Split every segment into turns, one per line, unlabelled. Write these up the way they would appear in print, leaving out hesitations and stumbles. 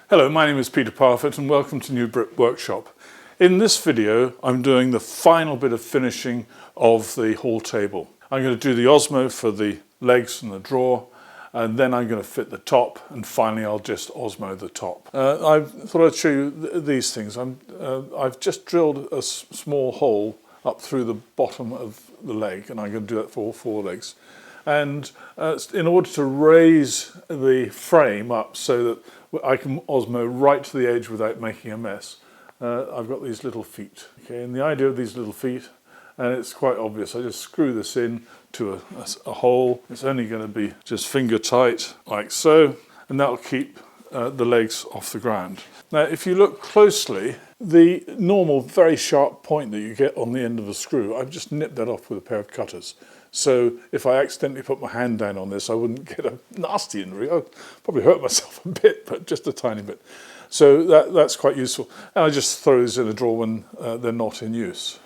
Hello, my name is Peter Parfitt and welcome to New Brick Workshop. In this video I'm doing the final bit of finishing of the hall table. I'm going to do the Osmo for the legs and the drawer, and then I'm going to fit the top, and finally I'll just Osmo the top. I thought I'd show you these things. I've just drilled a small hole up through the bottom of the leg, and I'm going to do that for all four legs. And in order to raise the frame up so that I can Osmo right to the edge without making a mess, I've got these little feet. Okay, and the idea of these little feet, and it's quite obvious, I just screw this in to a hole. It's only going to be just finger tight, like so, and that'll keep the legs off the ground. Now, if you look closely, the normal very sharp point that you get on the end of a screw, I've just nipped that off with a pair of cutters. So if I accidentally put my hand down on this, I wouldn't get a nasty injury. I'd probably hurt myself a bit, but just a tiny bit. So that's quite useful. And I just throw these in a drawer when they're not in use.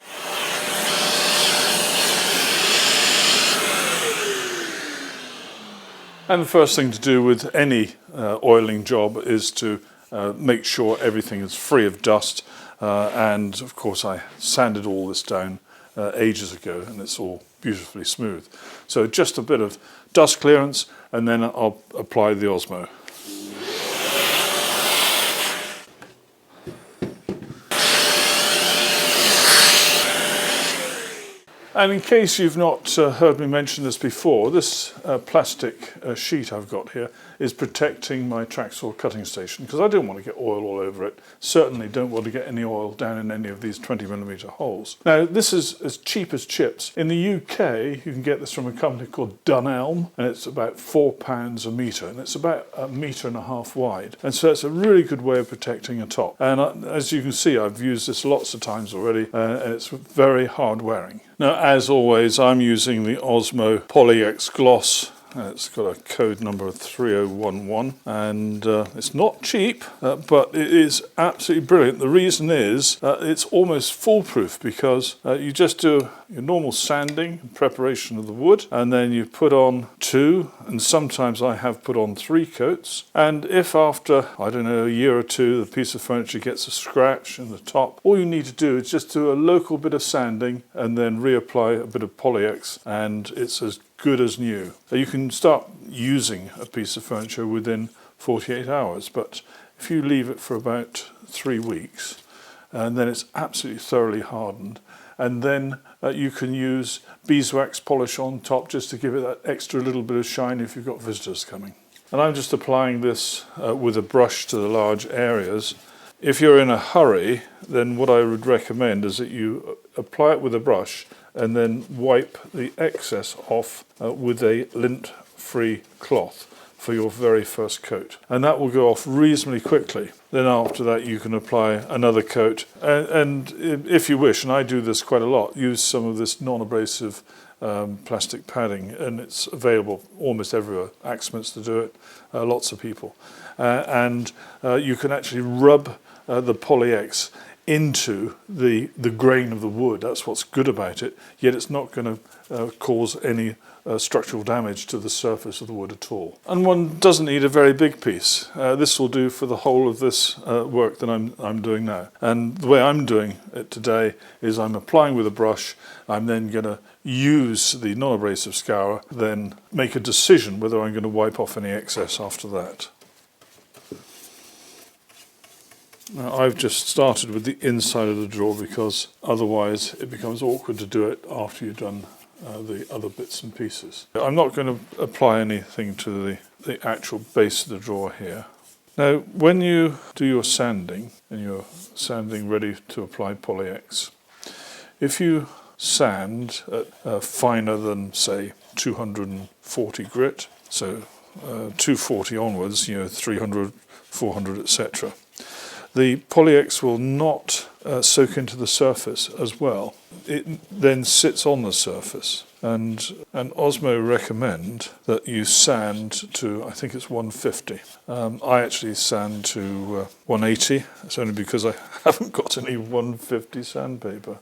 And the first thing to do with any oiling job is to make sure everything is free of dust. And of course I sanded all this down ages ago, and it's all beautifully smooth. So just a bit of dust clearance, and then I'll apply the Osmo. And in case you've not heard me mention this before, this plastic sheet I've got here is protecting my track saw cutting station, because I don't want to get oil all over it. Certainly don't want to get any oil down in any of these 20mm holes. Now, this is as cheap as chips. In the UK, you can get this from a company called Dunelm, and it's about £4 a metre, and it's about 1.5 metres wide. And so it's a really good way of protecting a top. And as you can see, I've used this lots of times already, and it's very hard wearing. Now, as always, I'm using the Osmo PolyX Gloss. It's got a code number 3011, and it's not cheap, but it is absolutely brilliant. The reason is it's almost foolproof, because you just do your normal sanding and preparation of the wood, and then you put on 2, and sometimes I have put on 3 coats. And if after, I don't know, a year or 2, the piece of furniture gets a scratch in the top, all you need to do is just do a local bit of sanding and then reapply a bit of PolyX, and it's as good as new. You can start using a piece of furniture within 48 hours, but if you leave it for about 3 weeks, and then it's absolutely thoroughly hardened, and then you can use beeswax polish on top just to give it that extra little bit of shine if you've got visitors coming. And I'm just applying this with a brush to the large areas. If you're in a hurry, then what I would recommend is that you apply it with a brush and then wipe the excess off with a lint-free cloth for your very first coat. And that will go off reasonably quickly. Then after that you can apply another coat. And if you wish, and I do this quite a lot, use some of this non-abrasive plastic padding, and it's available almost everywhere. Axmints to do it, lots of people. And you can actually rub the PolyX into the grain of the wood. That's what's good about it, yet it's not going to cause any structural damage to the surface of the wood at all. And one doesn't need a very big piece. This will do for the whole of this work that I'm doing now. And the way I'm doing it today is I'm applying with a brush. I'm then going to use the non-abrasive scourer, then make a decision whether I'm going to wipe off any excess after that. Now, I've just started with the inside of the drawer, because otherwise it becomes awkward to do it after you've done the other bits and pieces. I'm not going to apply anything to the actual base of the drawer here. Now, when you do your sanding, and you're sanding ready to apply PolyX, if you sand at finer than, say, 240 grit, so 240 onwards, 300, 400, etc., the PolyX will not soak into the surface as well. It then sits on the surface. And Osmo recommend that you sand to, I think it's 150. I actually sand to 180. It's only because I haven't got any 150 sandpaper.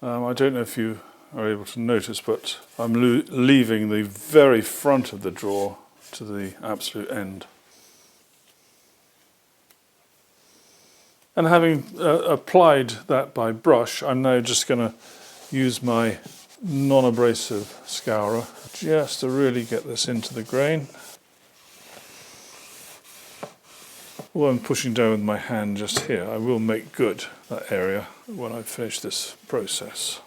I don't know if you are able to notice, but I'm leaving the very front of the drawer to the absolute end. And having applied that by brush, I'm now just going to use my non-abrasive scourer just to really get this into the grain. Although I'm pushing down with my hand just here, I will make good that area when I finish this process.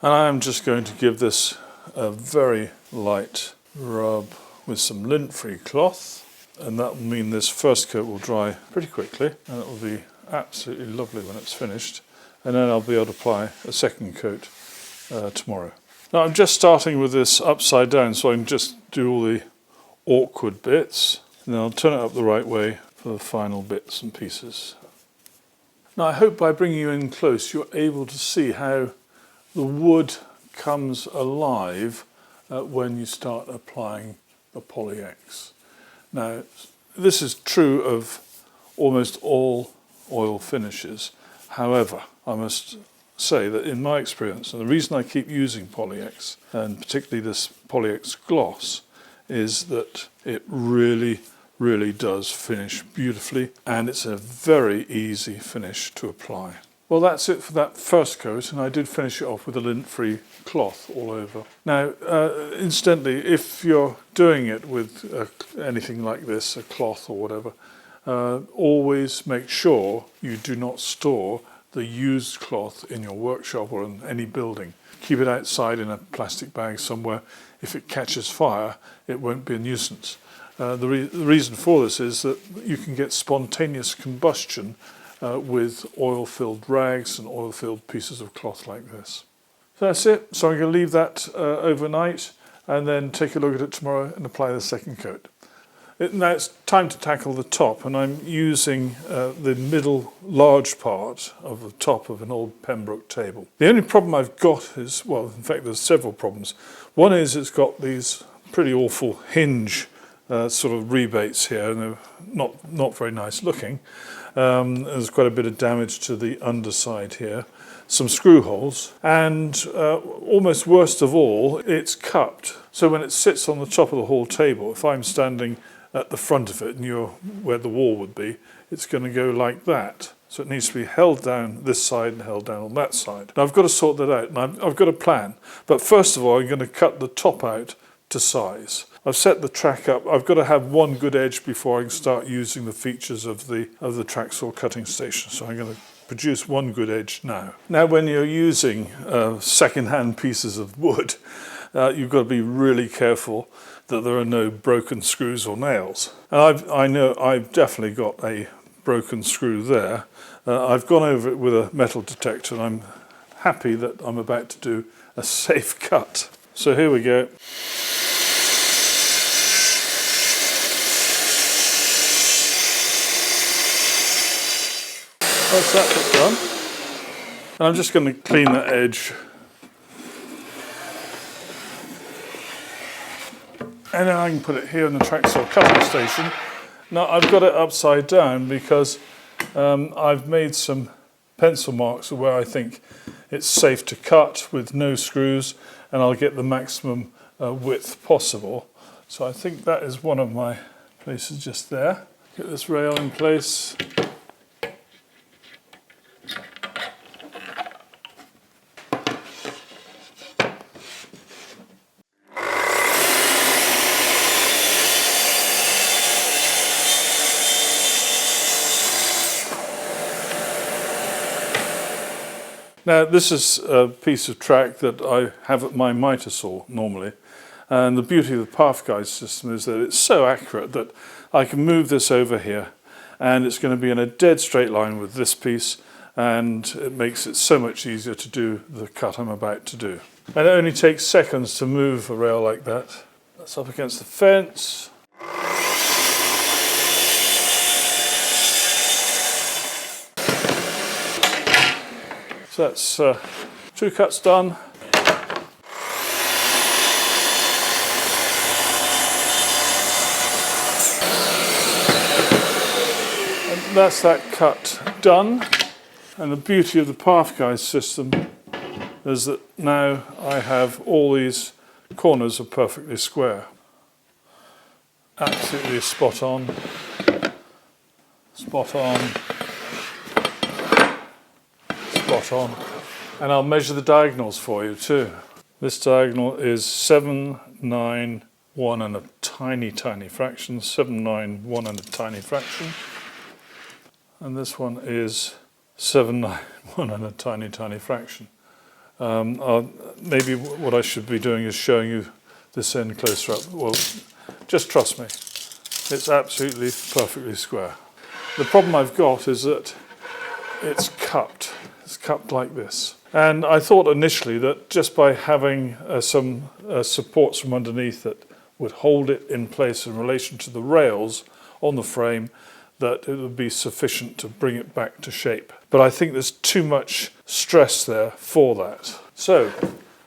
And I am just going to give this a very light rub with some lint-free cloth, and that will mean this first coat will dry pretty quickly, and it will be absolutely lovely when it's finished, and then I'll be able to apply a second coat tomorrow. Now I'm just starting with this upside down so I can just do all the awkward bits, and then I'll turn it up the right way for the final bits and pieces. Now I hope by bringing you in close you're able to see how the wood comes alive when you start applying the Poly-X. Now, this is true of almost all oil finishes. However, I must say that in my experience, and the reason I keep using Poly-X, and particularly this Poly-X gloss, is that it really does finish beautifully, and it's a very easy finish to apply. Well, that's it for that first coat, and I did finish it off with a lint-free cloth all over. Now, incidentally, if you're doing it with anything like this, a cloth or whatever, always make sure you do not store the used cloth in your workshop or in any building. Keep it outside in a plastic bag somewhere. If it catches fire, it won't be a nuisance. The reason for this is that you can get spontaneous combustion with oil-filled rags and oil-filled pieces of cloth like this. So that's it. So I'm going to leave that overnight and then take a look at it tomorrow and apply the second coat. Now it's time to tackle the top, and I'm using the middle large part of the top of an old Pembroke table. The only problem I've got is, well, in fact there's several problems. One is it's got these pretty awful hinge sort of rebates here, and they're not very nice looking. There's quite a bit of damage to the underside here, some screw holes, and almost worst of all, it's cupped. So when it sits on the top of the whole table, if I'm standing at the front of it and you're where the wall would be, it's going to go like that. So it needs to be held down this side and held down on that side. Now I've got to sort that out, and I've got a plan. But first of all, I'm going to cut the top out to size. I've set the track up. I've got to have one good edge before I can start using the features of the tracksaw cutting station. So I'm going to produce one good edge now. Now when you're using second-hand pieces of wood, you've got to be really careful that there are no broken screws or nails. And I know I've definitely got a broken screw there. I've gone over it with a metal detector, and I'm happy that I'm about to do a safe cut. So here we go. That's that bit done. And I'm just going to clean that edge. And then I can put it here in the tracksaw cutting station. Now I've got it upside down because I've made some pencil marks where I think it's safe to cut with no screws, and I'll get the maximum width possible. So I think that is one of my places just there. Get this rail in place. Now this is a piece of track that I have at my miter saw normally, and the beauty of the path guide system is that it's so accurate that I can move this over here and it's going to be in a dead straight line with this piece, and it makes it so much easier to do the cut I'm about to do. And it only takes seconds to move a rail like that. That's up against the fence. So that's 2 cuts done. And that's that cut done. And the beauty of the path guide system is that now I have all these corners are perfectly square. absolutely spot on, spot on, spot on. And I'll measure the diagonals for you too. This diagonal is 791 and a tiny, tiny fraction, 791 and a tiny fraction. And this one is 791 and a tiny, tiny fraction. Maybe what I should be doing is showing you this end closer up. Well, just trust me, it's absolutely perfectly square. The problem I've got is that it's cupped. It's cupped like this. And I thought initially that just by having some supports from underneath that would hold it in place in relation to the rails on the frame, that it would be sufficient to bring it back to shape. But I think there's too much stress there for that. So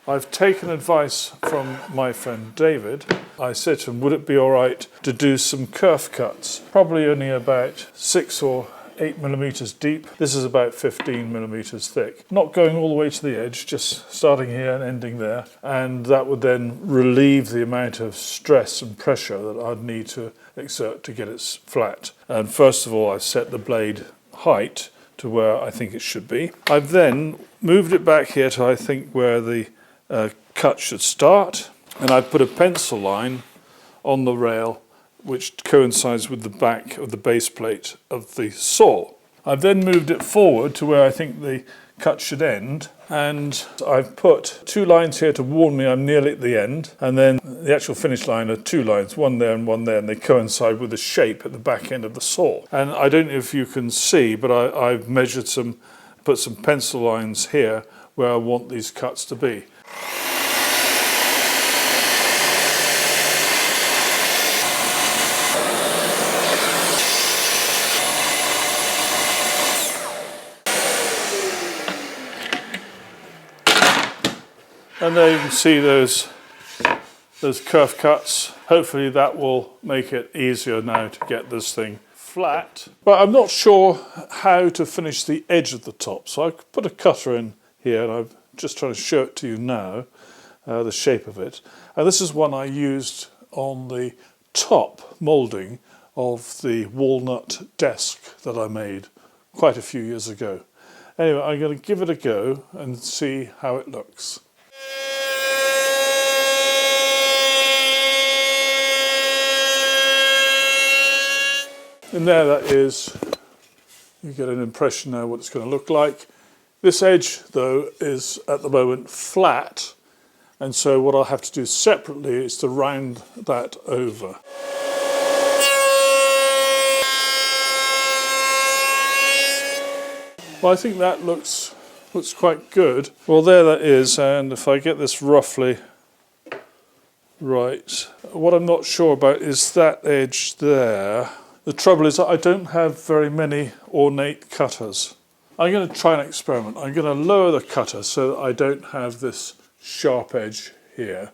I've taken advice from my friend David. I said to him, would it be all right to do some kerf cuts? Probably only about 6 or 8 millimeters deep. This is about 15 millimeters thick. Not going all the way to the edge, just starting here and ending there. And that would then relieve the amount of stress and pressure that I'd need to exert to get it flat. And first of all, I've set the blade height to where I think it should be. I've then moved it back here to I think where the cut should start. And I've put a pencil line on the rail which coincides with the back of the base plate of the saw. I've then moved it forward to where I think the cut should end, and I've put 2 lines here to warn me I'm nearly at the end, and then the actual finish line are 2 lines, one there, and they coincide with the shape at the back end of the saw. And I don't know if you can see, but I've measured put some pencil lines here where I want these cuts to be. And there you can see those kerf cuts. Hopefully that will make it easier now to get this thing flat. But I'm not sure how to finish the edge of the top. So I put a cutter in here, and I'm just trying to show it to you now, the shape of it. And this is one I used on the top moulding of the walnut desk that I made quite a few years ago. Anyway, I'm going to give it a go and see how it looks. And there that is. You get an impression now what it's going to look like. This edge though is at the moment flat, and so what I'll have to do separately is to round that over. Well, I think that looks quite good. Well, there that is, and if I get this roughly right, what I'm not sure about is that edge there. The trouble is I don't have very many ornate cutters. I'm going to try an experiment. I'm going to lower the cutter so that I don't have this sharp edge here.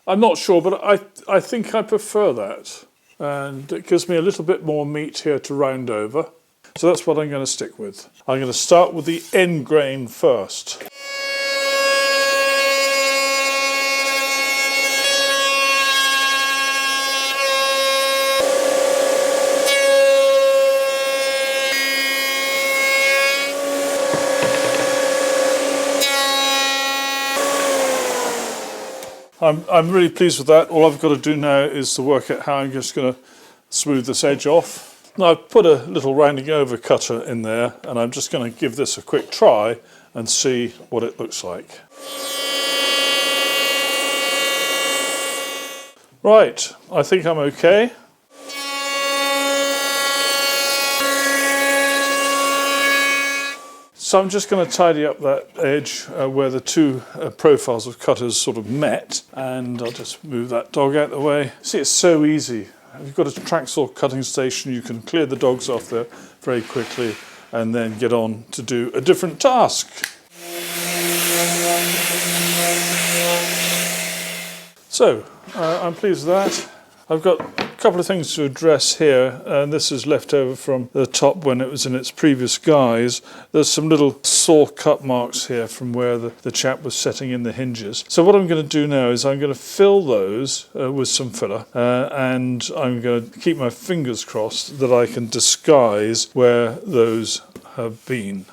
I'm not sure, but I think I prefer that. And it gives me a little bit more meat here to round over. So that's what I'm going to stick with. I'm going to start with the end grain first. I'm really pleased with that. All I've got to do now is to work out how I'm just going to smooth this edge off. Now I've put a little rounding over cutter in there, and I'm just going to give this a quick try and see what it looks like. Right, I think I'm okay. So I'm just going to tidy up that edge where the two profiles of cutters sort of met, and I'll just move that dog out of the way. See, it's so easy. If you've got a track saw cutting station, you can clear the dogs off there very quickly and then get on to do a different task. So I'm pleased with that. I've got couple of things to address here, and this is left over from the top when it was in its previous guise. There's some little saw cut marks here from where the chap was setting in the hinges. So what I'm going to do now is I'm going to fill those with some filler, and I'm going to keep my fingers crossed that I can disguise where those have been.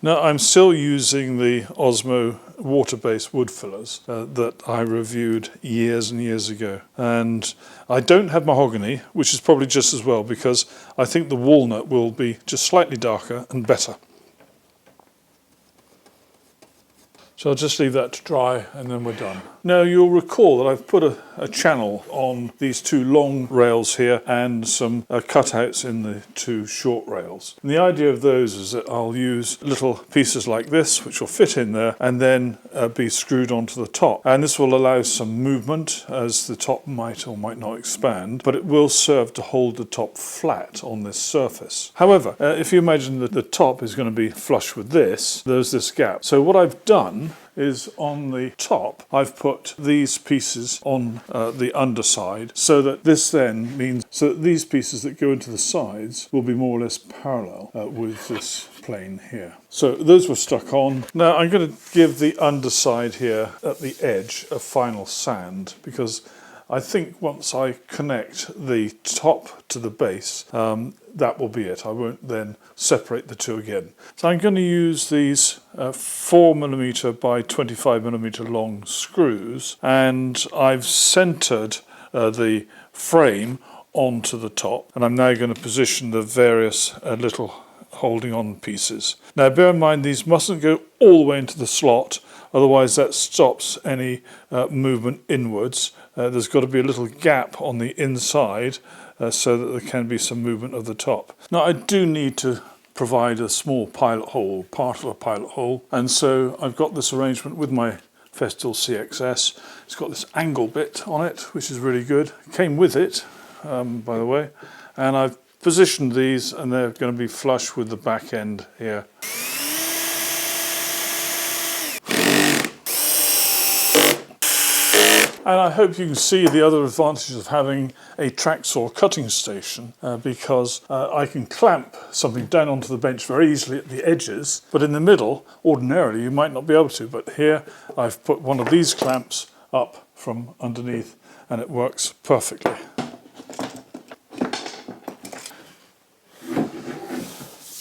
Now I'm still using the Osmo water-based wood fillers that I reviewed years and years ago, and I don't have mahogany, which is probably just as well because I think the walnut will be just slightly darker and better. So I'll just leave that to dry and then we're done. Now you'll recall that I've put a channel on these two long rails here and some cutouts in the two short rails. And the idea of those is that I'll use little pieces like this which will fit in there and then be screwed onto the top. And this will allow some movement as the top might or might not expand, but it will serve to hold the top flat on this surface. However, if you imagine that the top is going to be flush with this, there's this gap. So what I've done is on the top I've put these pieces on the underside, so that this then means so that these pieces that go into the sides will be more or less parallel with this plane here. So those were stuck on. Now I'm going to give the underside here at the edge a final sand, because I think once I connect the top to the base, that will be it. I won't then separate the two again. So I'm going to use these 4mm by 25mm long screws, and I've centered the frame onto the top, and I'm now going to position the various little holding on pieces. Now bear in mind these mustn't go all the way into the slot, otherwise that stops any movement inwards. There's got to be a little gap on the inside so that there can be some movement of the top. Now I do need to provide a small pilot hole, part of a pilot hole, and so I've got this arrangement with my Festool CXS. It's got this angle bit on it, which is really good. It came with it, by the way, and I've positioned these and they're going to be flush with the back end here. And I hope you can see the other advantages of having a track saw cutting station, because I can clamp something down onto the bench very easily at the edges, but in the middle, ordinarily you might not be able to. But here I've put one of these clamps up from underneath and it works perfectly.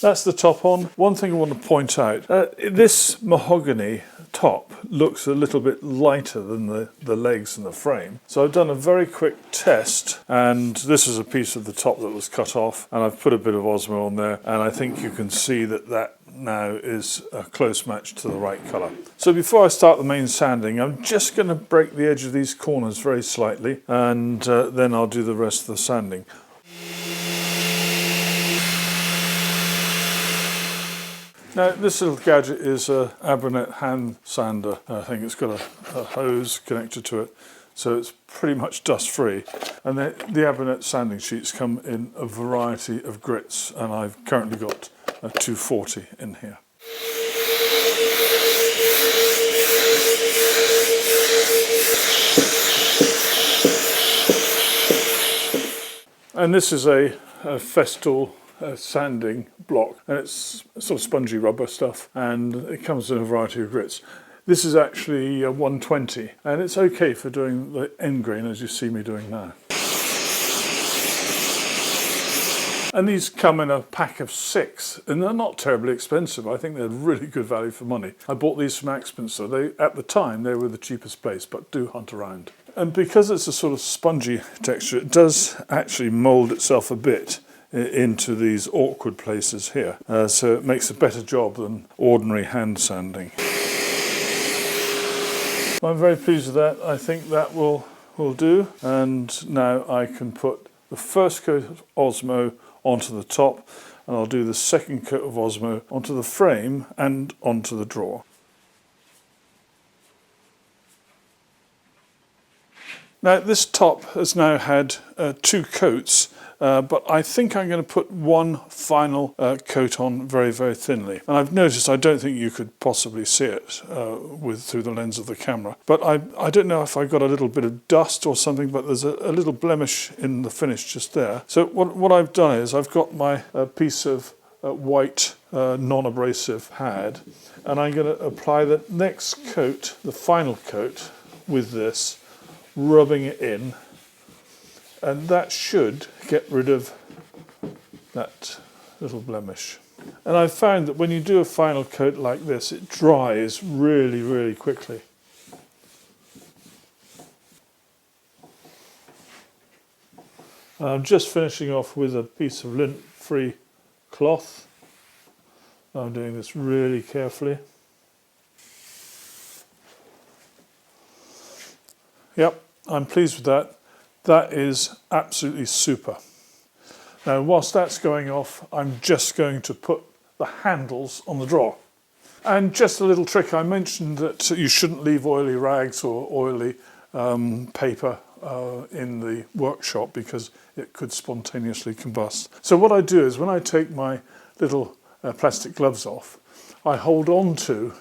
That's the top on. One thing I want to point out, this mahogany top looks a little bit lighter than the legs and the frame. So I've done a very quick test, and this is a piece of the top that was cut off, and I've put a bit of Osmo on there, and I think you can see that that now is a close match to the right colour. So before I start the main sanding, I'm just going to break the edge of these corners very slightly, and then I'll do the rest of the sanding. Now this little gadget is a Abranet hand sander. I think it's got a hose connected to it, so it's pretty much dust free. And the Abranet sanding sheets come in a variety of grits, and I've currently got a 240 in here. And this is a Festool sanding block, and it's sort of spongy rubber stuff, and it comes in a variety of grits. This is actually a 120, and it's okay for doing the end grain as you see me doing now. And these come in a pack of 6, and they're not terribly expensive. I think they're really good value for money. I bought these from Axminster. At the time they were the cheapest place, but do hunt around. And because it's a sort of spongy texture, it does actually mould itself a bit into these awkward places here, so it makes a better job than ordinary hand sanding. I'm very pleased with that. I think that will do, and now I can put the first coat of Osmo onto the top, and I'll do the second coat of Osmo onto the frame and onto the drawer. Now this top has now had 2 coats, but I think I'm going to put one final coat on very, very thinly. And I've noticed I don't think you could possibly see it through the lens of the camera. But I don't know if I got a little bit of dust or something, but there's a little blemish in the finish just there. So what I've done is I've got my piece of white non-abrasive pad, and I'm going to apply the next coat, the final coat, with this, rubbing it in, and that should get rid of that little blemish. And I've found that when you do a final coat like this, it dries really, really quickly. I'm just finishing off with a piece of lint-free cloth. I'm doing this really carefully. Yep, I'm pleased with that. That is absolutely super. Now, whilst that's going off, I'm just going to put the handles on the drawer. And just a little trick, I mentioned that you shouldn't leave oily rags or oily paper in the workshop because it could spontaneously combust. So what I do is when I take my little plastic gloves off, I hold on to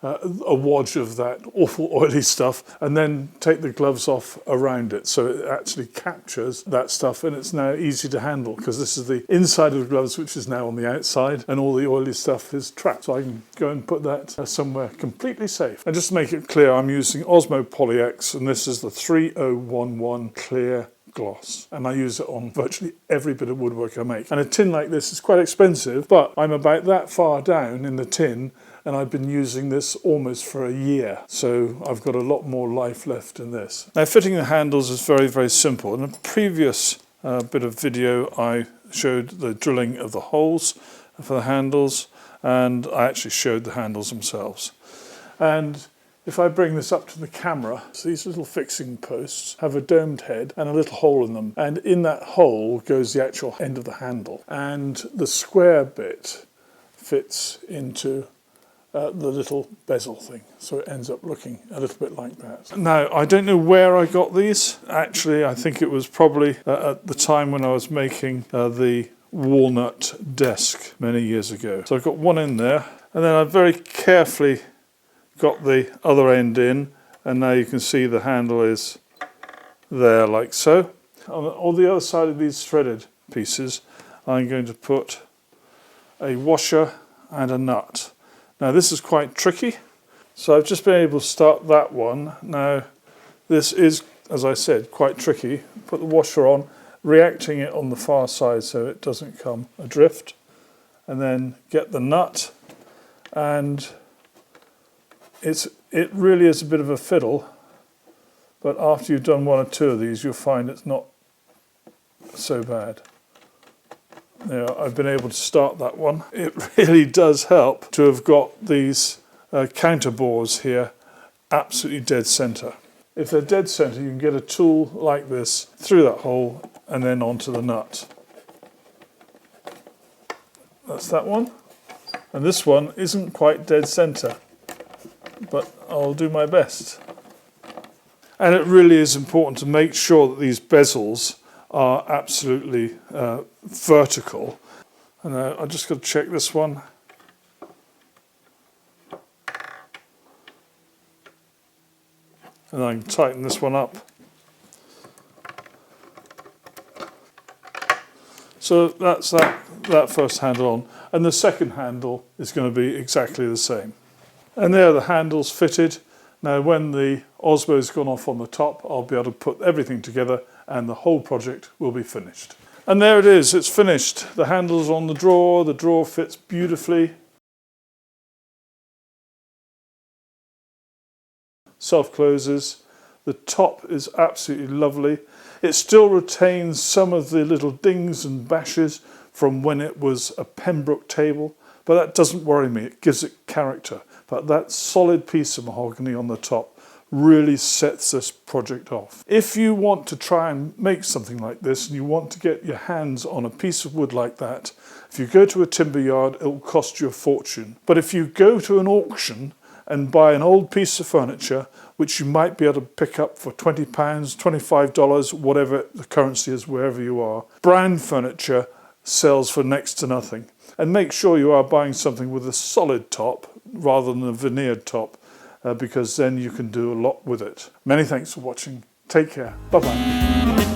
a wodge of that awful oily stuff and then take the gloves off around it, so it actually captures that stuff, and it's now easy to handle because this is the inside of the gloves which is now on the outside and all the oily stuff is trapped. So I can go and put that somewhere completely safe. And just to make it clear, I'm using Osmo Poly-X, and this is the 3011 clear gloss, and I use it on virtually every bit of woodwork I make. And a tin like this is quite expensive, but I'm about that far down in the tin and I've been using this almost for a year, so I've got a lot more life left in this. Now, fitting the handles is very, very simple. In a previous bit of video I showed the drilling of the holes for the handles, and I actually showed the handles themselves. And if I bring this up to the camera, so these little fixing posts have a domed head and a little hole in them, and in that hole goes the actual end of the handle, and the square bit fits into the little bezel thing, so it ends up looking a little bit like that. Now, I don't know where I got these. Actually, I think it was probably at the time when I was making the walnut desk many years ago. So I've got one in there, and then I very carefully got the other end in, and now you can see the handle is there like so. On the other side of these threaded pieces, I'm going to put a washer and a nut. Now, this is quite tricky, so I've just been able to start that one. Now, this is, as I said, quite tricky. Put the washer on, reacting it on the far side so it doesn't come adrift, and then get the nut, and it really is a bit of a fiddle, but after you've done one or two of these, you'll find it's not so bad. Now, I've been able to start that one. It really does help to have got these counter bores here absolutely dead center. If they're dead center, you can get a tool like this through that hole and then onto the nut. That's that one. And this one isn't quite dead center, but I'll do my best. And it really is important to make sure that these bezels are absolutely vertical. And I've just got to check this one. And I can tighten this one up. So that's that first handle on. And the second handle is going to be exactly the same. And there are the handles fitted. Now, when the Osmo's gone off on the top, I'll be able to put everything together and the whole project will be finished. And there it is, it's finished. The handle's on the drawer fits beautifully. Self-closes. The top is absolutely lovely. It still retains some of the little dings and bashes from when it was a Pembroke table, but that doesn't worry me, it gives it character. But that solid piece of mahogany on the top really sets this project off. If you want to try and make something like this and you want to get your hands on a piece of wood like that, if you go to a timber yard, it'll cost you a fortune. But if you go to an auction and buy an old piece of furniture which you might be able to pick up for £20, $25, whatever the currency is wherever you are. Brand furniture sells for next to nothing. And make sure you are buying something with a solid top rather than a veneered top, because then you can do a lot with it. Many thanks for watching. Take care. Bye-bye.